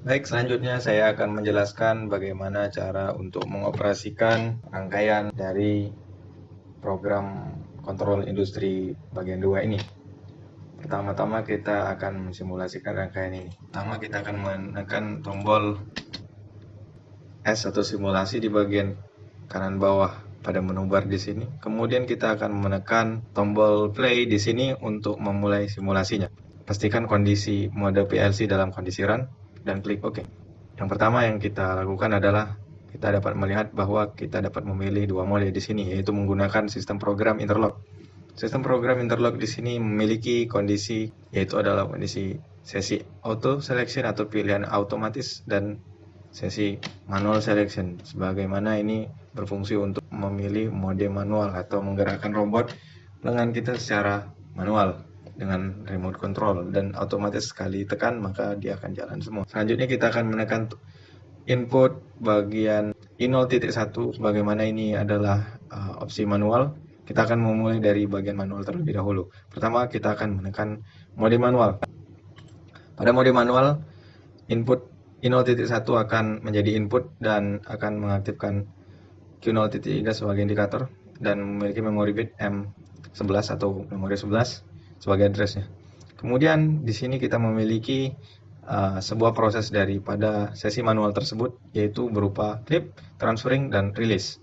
Baik, selanjutnya saya akan menjelaskan bagaimana cara untuk mengoperasikan rangkaian dari program kontrol industri bagian 2 ini. Pertama-tama kita akan mensimulasikan rangkaian ini. Pertama kita akan menekan tombol S atau simulasi di bagian kanan bawah pada menu bar di sini. Kemudian kita akan menekan tombol play di sini untuk memulai simulasinya. Pastikan kondisi mode PLC dalam kondisi run dan klik OK. Yang pertama yang kita lakukan adalah kita dapat melihat bahwa kita dapat memilih dua mode di sini, yaitu menggunakan sistem program interlock. Sistem program interlock di sini memiliki kondisi, yaitu adalah kondisi sesi auto selection atau pilihan otomatis dan sesi manual selection. Sebagaimana ini berfungsi untuk memilih mode manual atau menggerakkan robot lengan kita secara manual dengan remote control dan otomatis sekali tekan maka dia akan jalan semua. Selanjutnya kita akan menekan input bagian I0.1 sebagaimana ini adalah opsi manual. Kita akan memulai dari bagian manual terlebih dahulu. Pertama kita akan menekan mode manual. Pada mode manual, input I0.1 akan menjadi input dan akan mengaktifkan Q0.3 sebagai indikator dan memiliki memory bit M11 atau memori 11 sebagai addressnya. Kemudian di sini kita memiliki sebuah proses daripada sesi manual tersebut, yaitu berupa clip, transferring, dan release.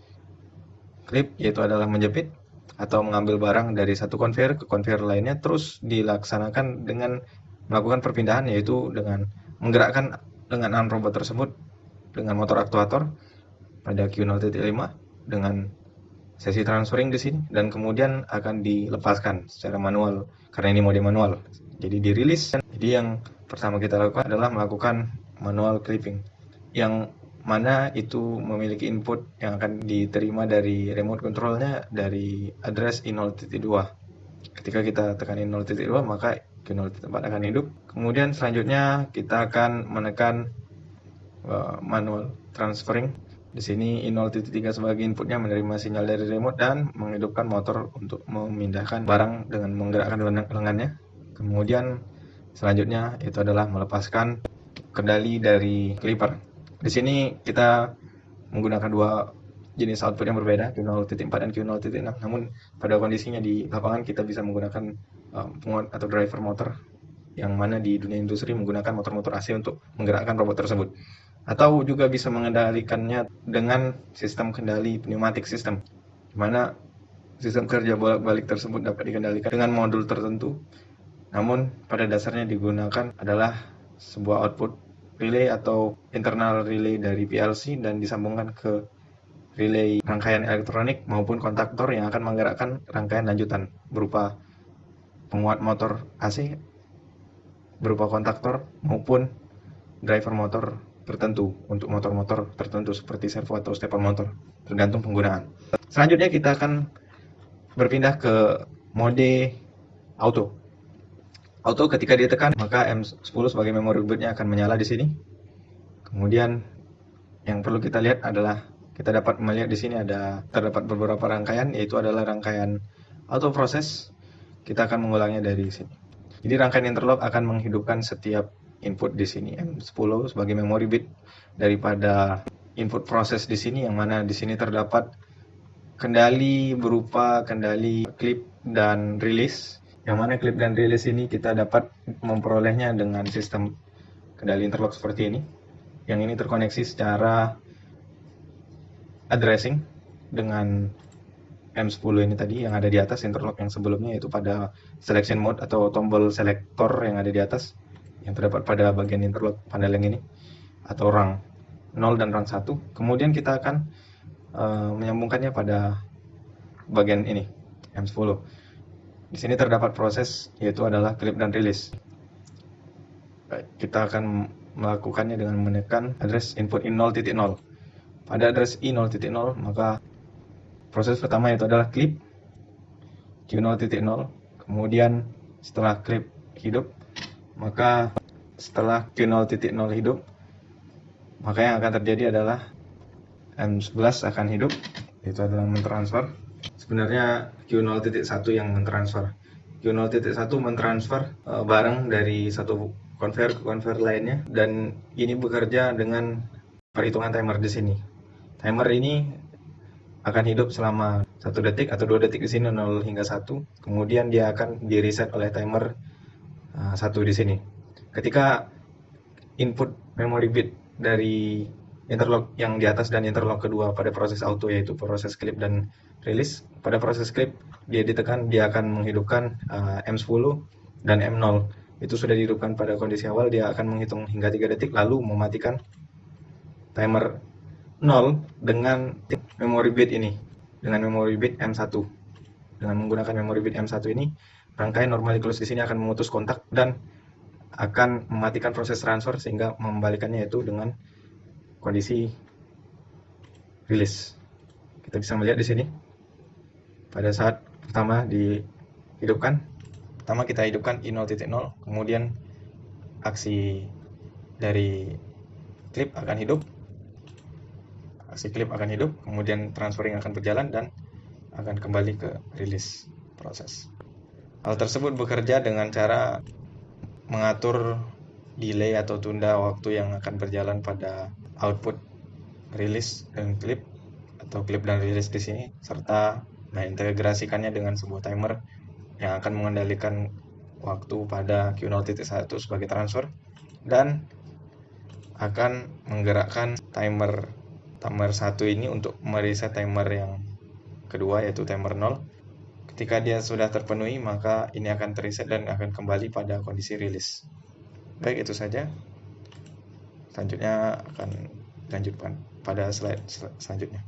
Clip yaitu adalah menjepit atau mengambil barang dari satu konveyor ke konveyor lainnya, terus dilaksanakan dengan melakukan perpindahan, yaitu dengan menggerakkan lengan robot tersebut dengan motor aktuator pada Q0.5 dengan sesi transferring di sini, dan kemudian akan dilepaskan secara manual karena ini mode manual. Jadi dirilis. Jadi yang pertama kita lakukan adalah melakukan manual clipping, yang mana itu memiliki input yang akan diterima dari remote controlnya dari address I0.2. Ketika kita tekan I0.2 maka Q0.4 akan hidup. Kemudian selanjutnya kita akan menekan manual transferring. Di sini I0.3 sebagai inputnya menerima sinyal dari remote dan menghidupkan motor untuk memindahkan barang dengan menggerakkan lengannya. Kemudian selanjutnya itu adalah melepaskan kendali dari clipper. Di sini kita menggunakan dua jenis output yang berbeda, Q0.4 dan Q0.6. Namun pada kondisinya di lapangan kita bisa menggunakan penguat atau driver motor, yang mana di dunia industri menggunakan motor-motor AC untuk menggerakkan robot tersebut. Atau juga bisa mengendalikannya dengan sistem kendali pneumatic system, di mana sistem kerja bolak-balik tersebut dapat dikendalikan dengan modul tertentu. Namun pada dasarnya digunakan adalah sebuah output relay atau internal relay dari PLC dan disambungkan ke relay rangkaian elektronik maupun kontaktor yang akan menggerakkan rangkaian lanjutan berupa penguat motor AC, berupa kontaktor maupun driver motor tertentu untuk motor-motor tertentu seperti servo atau stepper motor, tergantung penggunaan. Selanjutnya kita akan berpindah ke mode auto. Auto ketika ditekan maka M10 sebagai memory bitnya akan menyala di sini. Kemudian yang perlu kita lihat adalah kita dapat melihat di sini terdapat beberapa rangkaian, yaitu adalah rangkaian auto proses. Kita akan mengulangnya dari sini. Jadi rangkaian interlock akan menghidupkan setiap input di sini M10 sebagai memory bit daripada input proses di sini, yang mana di sini terdapat kendali berupa kendali clip dan release, yang mana clip dan release ini kita dapat memperolehnya dengan sistem kendali interlock seperti ini, yang ini terkoneksi secara addressing dengan M10 ini tadi yang ada di atas interlock yang sebelumnya, yaitu pada selection mode atau tombol selektor yang ada di atas yang terdapat pada bagian interlock panel yang ini atau rang 0 dan rang 1. Kemudian kita akan menyambungkannya pada bagian ini M10. Di sini terdapat proses yaitu adalah clip dan release. Baik, kita akan melakukannya dengan menekan address input I0.0. Pada address I0.0 maka proses pertama itu adalah clip Q0.0. Kemudian setelah clip hidup, maka setelah Q0.0 hidup, maka yang akan terjadi adalah M11 akan hidup, itu adalah mentransfer. Sebenarnya Q0.1 yang mentransfer. Q0.1 mentransfer barang dari satu konver lainnya, dan ini bekerja dengan perhitungan timer di sini. Timer ini akan hidup selama 1 detik atau 2 detik di sini, 0 hingga 1. Kemudian dia akan di reset oleh timer 1 di sini. Ketika input memory bit dari interlock yang di atas dan interlock kedua pada proses auto, yaitu proses clip dan release. Pada proses clip dia ditekan, dia akan menghidupkan M10 dan M0. Itu sudah dihidupkan pada kondisi awal, dia akan menghitung hingga 3 detik lalu mematikan timer 0 dengan memory bit ini, dengan memory bit M1. Dengan menggunakan memory bit M1 ini, rangkaian normally close di sini akan memutus kontak dan akan mematikan proses transfer, sehingga membalikannya yaitu dengan kondisi release. Kita bisa melihat di sini pada saat pertama dihidupkan, pertama kita hidupkan I0.0, kemudian aksi dari clip akan hidup, kemudian transferring akan berjalan dan akan kembali ke release proses. Hal tersebut bekerja dengan cara mengatur delay atau tunda waktu yang akan berjalan pada output release dan clip, atau clip dan release di sini, serta mengintegrasikannya dengan sebuah timer yang akan mengendalikan waktu pada Q0.1 sebagai transfer, dan akan menggerakkan timer 1 ini untuk mereset timer yang kedua, yaitu timer 0. Ketika dia sudah terpenuhi, maka ini akan terreset dan akan kembali pada kondisi release. Baik, itu saja. Selanjutnya akan dilanjutkan pada slide selanjutnya.